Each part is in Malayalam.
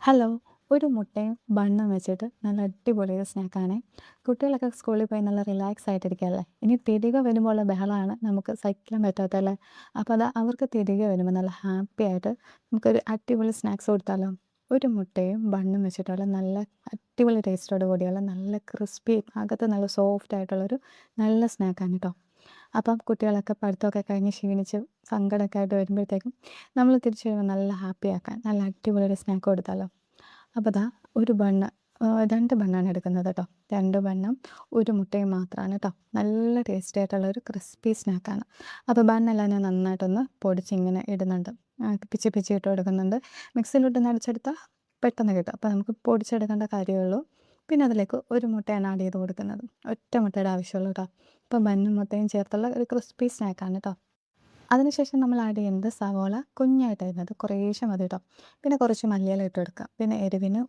ഹലോ. ഒരു മുട്ടയും ബണ്ണും വെച്ചിട്ട് നല്ല അടിപൊളി ഒരു സ്നാക്കാണേ. കുട്ടികളൊക്കെ സ്കൂളിൽ പോയി നല്ല റിലാക്സ് ആയിട്ടിരിക്കുകയല്ലേ. ഇനി തിരികെ വരുമ്പോഴുള്ള ബഹളമാണ് നമുക്ക് സഹിക്കാൻ പറ്റാത്തതല്ലേ. അപ്പോൾ അവർക്ക് തിരികെ വരുമ്പോൾ നല്ല ഹാപ്പി ആയിട്ട് നമുക്കൊരു അടിപൊളി സ്നാക്സ് കൊടുത്താലോ. ഒരു മുട്ടയും ബണ്ണും വെച്ചിട്ടുള്ള നല്ല അടിപൊളി ടേസ്റ്റോട് കൂടിയുള്ള നല്ല ക്രിസ്പി അകത്ത് നല്ല സോഫ്റ്റ് ആയിട്ടുള്ളൊരു നല്ല സ്നാക്കാണ് കേട്ടോ. അപ്പം കുട്ടികളൊക്കെ പഠിത്തമൊക്കെ കഴിഞ്ഞ് ക്ഷീണിച്ച് സങ്കടമൊക്കെ ആയിട്ട് വരുമ്പോഴത്തേക്കും നമ്മൾ തിരിച്ചു വരുമ്പോൾ നല്ല ഹാപ്പി ആക്കാൻ നല്ല അടിപൊളി ഒരു സ്നാക്ക് കൊടുത്താലോ. അപ്പോൾ ഒരു ബണ്ണ് 2 ബണ്ണാണ് എടുക്കുന്നത് കേട്ടോ. 2 ബണ്ണും 1 മുട്ടയും മാത്രമാണ് കേട്ടോ. നല്ല ടേസ്റ്റി ആയിട്ടുള്ള ഒരു ക്രിസ്പി സ്നാക്കാണ്. അപ്പോൾ ബണ്ണെല്ലാം ഞാൻ നന്നായിട്ടൊന്ന് പൊടിച്ചിങ്ങനെ ഇടുന്നുണ്ട്. പിച്ചി പിച്ചി ഇട്ട് കൊടുക്കുന്നുണ്ട്. മിക്സിയിലിട്ടൊന്ന് അടിച്ചെടുത്താൽ പെട്ടെന്ന് കിട്ടും. അപ്പോൾ നമുക്ക് പൊടിച്ചെടുക്കേണ്ട കാര്യമേ ഉള്ളൂ. പിന്നെ അതിലേക്ക് 1 മുട്ടയാണ് ആഡ് ചെയ്ത് കൊടുക്കുന്നത്. ഒറ്റ മുട്ടയുടെ ആവശ്യമുള്ളൂ കേട്ടോ. അപ്പോൾ ബന്നും മുട്ടയും ചേർത്തുള്ള ഒരു ക്രിസ്പി സ്നാക്കാണ് കേട്ടോ. അതിനുശേഷം നമ്മൾ ആഡ് ചെയ്യുന്നത് സവോള കുഞ്ഞായിട്ട് അരിഞ്ഞത് കുറേശ്ശെ മതി കേട്ടോ. പിന്നെ കുറച്ച് മല്ലിയില ഇട്ട് കൊടുക്കുക. പിന്നെ എരിവിന്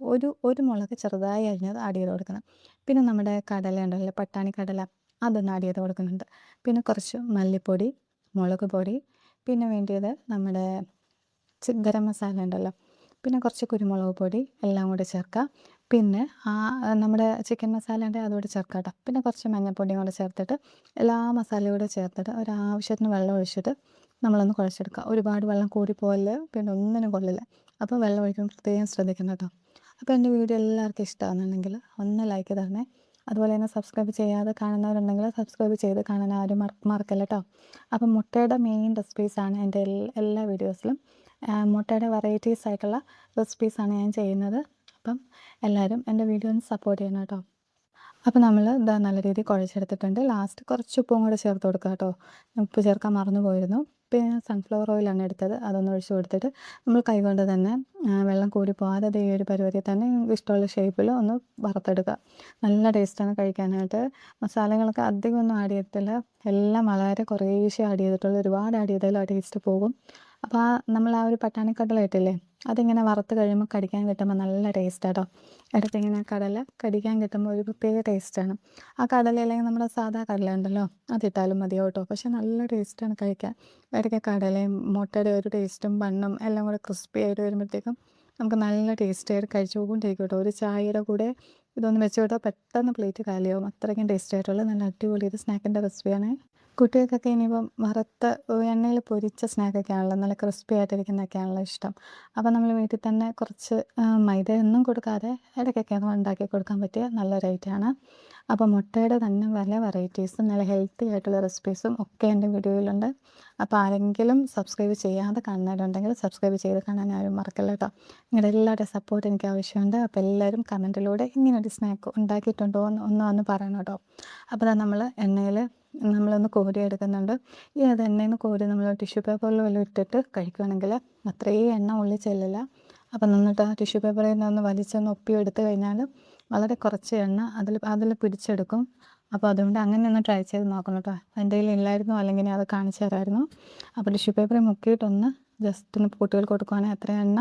ഒരു മുളക് ചെറുതായി അരിഞ്ഞത് ആഡ് ചെയ്ത് കൊടുക്കണം. പിന്നെ നമ്മുടെ കടല ഉണ്ടല്ലോ, പട്ടാണി കടല, അതൊന്ന് ആഡ് ചെയ്ത് കൊടുക്കുന്നുണ്ട്. പിന്നെ കുറച്ച് മല്ലിപ്പൊടി, മുളക് പൊടി, പിന്നെ വേണ്ടിയത് നമ്മുടെ ഗരം മസാല ഉണ്ടല്ലോ, പിന്നെ കുറച്ച് കുരുമുളക് പൊടി എല്ലാം കൂടി ചേർക്കുക. പിന്നെ നമ്മുടെ ചിക്കൻ മസാല ഉണ്ടെങ്കിൽ അതുകൂടി ചേർക്കാം കേട്ടോ. പിന്നെ കുറച്ച് മഞ്ഞൾപ്പൊടിയും കൂടെ ചേർത്തിട്ട് എല്ലാ മസാലയും കൂടെ ചേർത്തിട്ട് ഒരാവശ്യത്തിന് വെള്ളം ഒഴിച്ചിട്ട് നമ്മളൊന്ന് കുഴച്ചെടുക്കുക. ഒരുപാട് വെള്ളം കൂടിപ്പോയാൽ പിന്നെ ഒന്നിനും കൊള്ളില്ല. അപ്പോൾ വെള്ളം ഒഴിക്കുമ്പോൾ പ്രത്യേകം ശ്രദ്ധിക്കണം കേട്ടോ. അപ്പോൾ എൻ്റെ വീഡിയോ എല്ലാവർക്കും ഇഷ്ടമാണെന്നുണ്ടെങ്കിൽ ഒന്ന് ലൈക്ക് തരണേ. അതുപോലെ തന്നെ സബ്സ്ക്രൈബ് ചെയ്യാതെ കാണുന്നവരുണ്ടെങ്കിൽ സബ്സ്ക്രൈബ് ചെയ്ത് കാണാൻ ആരും മറക്കല്ല കേട്ടോ. അപ്പം മുട്ടയുടെ മെയിൻ റെസിപ്പീസാണ് എൻ്റെ എല്ലാ വീഡിയോസിലും. മുട്ടയുടെ വെറൈറ്റീസ് ആയിട്ടുള്ള റെസിപ്പീസാണ് ഞാൻ ചെയ്യുന്നത്. അപ്പം എല്ലാവരും എൻ്റെ വീഡിയോ ഒന്ന് സപ്പോർട്ട് ചെയ്യണം കേട്ടോ. അപ്പോൾ നമ്മൾ നല്ല രീതിയിൽ കുഴച്ചെടുത്തിട്ടുണ്ട്. ലാസ്റ്റ് കുറച്ച് ഉപ്പും കൂടെ ചേർത്ത് കൊടുക്കുക കേട്ടോ. ഉപ്പ് ചേർക്കാൻ മറന്നു പോയിരുന്നു. പിന്നെ സൺഫ്ലവർ ഓയിലാണ് എടുത്തത്. അതൊന്ന് ഒഴിച്ച് കൊടുത്തിട്ട് നമ്മൾ കൈകൊണ്ട് തന്നെ വെള്ളം കൂടി പോകാതെ ഈ ഒരു പരുവത്തിൽ തന്നെ ഇഷ്ടമുള്ള ഷേപ്പിൽ ഒന്ന് വറുത്തെടുക്കുക. നല്ല ടേസ്റ്റാണ് കഴിക്കാനായിട്ട്. മസാലകളൊക്കെ അധികം ഒന്നും ആഡ് ചെയ്തിട്ടില്ല. എല്ലാം വളരെ കുറേശ്ശെ ആഡ് ചെയ്തിട്ടുള്ളൂ. ഒരുപാട് ആഡ് ചെയ്താലും ആ ടേസ്റ്റ് പോകും. അപ്പോൾ നമ്മൾ ഒരു പട്ടാണിക്കടല ഇട്ടില്ലേ, അതിങ്ങനെ വറുത്ത് കഴിയുമ്പോൾ കടിക്കാൻ കിട്ടുമ്പോൾ നല്ല ടേസ്റ്റാണ് കേട്ടോ. ഇടയ്ക്കിങ്ങനെ കടല കടിക്കാൻ കിട്ടുമ്പോൾ ഒരു പ്രത്യേക ടേസ്റ്റാണ്. ആ കടല അല്ലെങ്കിൽ നമ്മുടെ സാധാ കടല ഉണ്ടല്ലോ, അതിട്ടാലും മതിയാവും കേട്ടോ. പക്ഷെ നല്ല ടേസ്റ്റാണ് കഴിക്കാൻ. ഇടയ്ക്ക് കടലയും മുട്ടയുടെ ഒരു ടേസ്റ്റും ബണ്ണും എല്ലാം കൂടെ ക്രിസ്പി ആയിട്ട് വരുമ്പോഴത്തേക്കും നമുക്ക് നല്ല ടേസ്റ്റായിട്ട് കഴിച്ചുകൊണ്ടിരിക്കും കേട്ടോ. ഒരു ചായയുടെ കൂടെ ഇതൊന്ന് വെച്ച് കൊടുത്താൽ പെട്ടെന്ന് പ്ലേറ്റ് കാലിയാവും. അത്രയ്ക്കും ടേസ്റ്റ് ആയിട്ടുള്ള നല്ല അടിപൊളി ഒരു സ്നാക്കിൻ്റെ റെസിപ്പിയാണ്. കുട്ടികൾക്കൊക്കെ ഇനിയിപ്പം വറുത്ത് എണ്ണയിൽ പൊരിച്ച സ്നാക്കൊക്കെ ആണല്ലോ, നല്ല ക്രിസ്പി ആയിട്ടിരിക്കുന്നതൊക്കെയാണല്ലോ ഇഷ്ടം. അപ്പോൾ നമ്മൾ വീട്ടിൽ തന്നെ കുറച്ച് മൈദയൊന്നും കൊടുക്കാതെ ഇടയ്ക്കൊക്കെ അത് ഉണ്ടാക്കി കൊടുക്കാൻ പറ്റിയ നല്ലൊരു ഐറ്റമാണ്. അപ്പോൾ മുട്ടയുടെ തന്നെ പല വെറൈറ്റീസും നല്ല ഹെൽത്തി ആയിട്ടുള്ള റെസിപ്പീസും ഒക്കെ എൻ്റെ വീഡിയോയിലുണ്ട്. അപ്പോൾ ആരെങ്കിലും സബ്സ്ക്രൈബ് ചെയ്യാതെ കാണുന്നവരുണ്ടെങ്കിൽ സബ്സ്ക്രൈബ് ചെയ്ത് കാണാൻ ആരും മറക്കല്ല കേട്ടോ. നിങ്ങളുടെ എല്ലാവരുടെയും സപ്പോർട്ട് എനിക്ക് ആവശ്യമുണ്ട്. അപ്പോൾ എല്ലാവരും കമൻറ്റിലൂടെ ഇങ്ങനൊരു സ്നാക്ക് ഉണ്ടാക്കിയിട്ടുണ്ടോ എന്ന് ഒന്ന് പറയണം കേട്ടോ. അപ്പോൾ നമ്മൾ എണ്ണയിൽ നമ്മളൊന്ന് കോരി എടുക്കുന്നുണ്ട്. ഈ അത് എണ്ണയിൽ നിന്ന് കോരി നമ്മൾ ടിഷ്യൂ പേപ്പറിൽ വല്ലതും ഇട്ടിട്ട് കഴിക്കുകയാണെങ്കിൽ അത്രയും എണ്ണ ഉള്ളിൽ ചെല്ലില്ല. അപ്പം നന്നിട്ട് ആ ടിഷ്യൂ പേപ്പറിൽ നിന്ന് വലിച്ചൊന്ന് ഒപ്പി എടുത്തു കഴിഞ്ഞാൽ വളരെ കുറച്ച് എണ്ണ അതിൽ പിടിച്ചെടുക്കും. അപ്പോൾ അതുകൊണ്ട് അങ്ങനെ ഒന്ന് ട്രൈ ചെയ്ത് നോക്കണം കേട്ടോ. എൻ്റെ കയ്യിൽ ഇല്ലായിരുന്നു, അല്ലെങ്കിൽ അത് കാണിച്ചു തരായിരുന്നു. അപ്പോൾ ടിഷ്യൂ പേപ്പറിൽ മുക്കിയിട്ടൊന്ന് ജസ്റ്റ് ഒന്ന് കുട്ടികൾക്ക് കൊടുക്കുകയാണെങ്കിൽ അത്ര എണ്ണ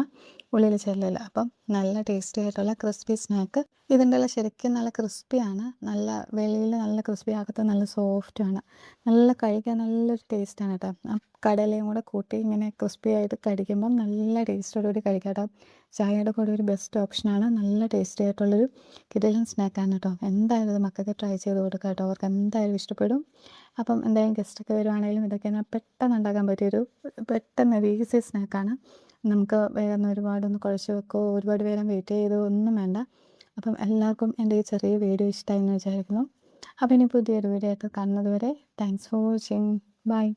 ഉള്ളിൽ ചെല്ലില്ല. അപ്പം നല്ല ടേസ്റ്റി ആയിട്ടുള്ള ക്രിസ്പി സ്നാക്ക്. ഇതിൻ്റെ എല്ലാം ശരിക്കും നല്ല ക്രിസ്പിയാണ്. നല്ല വെളിയിൽ നല്ല ക്രിസ്പി, അകത്ത് നല്ല സോഫ്റ്റാണ്. നല്ല കഴിക്കാൻ നല്ലൊരു ടേസ്റ്റാണ് കേട്ടോ. ആ കടലയും കൂടെ കൂട്ടി ഇങ്ങനെ ക്രിസ്പി ആയിട്ട് കടിക്കുമ്പം നല്ല ടേസ്റ്റോടുകൂടി കഴിക്കാം കേട്ടോ. ചായയുടെ കൂടെ ഒരു ബെസ്റ്റ് ഓപ്ഷനാണ്. നല്ല ടേസ്റ്റി ആയിട്ടുള്ളൊരു കിടിലൻ സ്നാക്കാണ് കേട്ടോ. എന്തായാലും ഇത് മക്കൾക്ക് ട്രൈ ചെയ്ത് കൊടുക്കാം കേട്ടോ. അവർക്ക് എന്തായാലും ഇഷ്ടപ്പെടും. അപ്പം എന്തായാലും ഗസ്റ്റൊക്കെ വരുവാണെങ്കിലും ഇതൊക്കെ പെട്ടെന്ന് ഉണ്ടാക്കാൻ പറ്റിയൊരു പെട്ടെന്ന് ഒരു ഈസി സ്നാക്കാണ്. നമുക്ക് വേഗം ഒരുപാടൊന്ന് കുഴച്ച് വെക്കുകയോ ഒരുപാട് നേരം വെയിറ്റ് ചെയ്തോ ഒന്നും വേണ്ട. അപ്പം എല്ലാവർക്കും എൻ്റെ ഈ ചെറിയ വീഡിയോ ഇഷ്ടമായി എന്ന് വിചാരിക്കുന്നു. അപ്പം ഇനി പുതിയൊരു വീഡിയോ ആയിട്ട് കാണുന്നത് വരെ താങ്ക്സ് ഫോർ വാച്ചിങ്. ബൈ.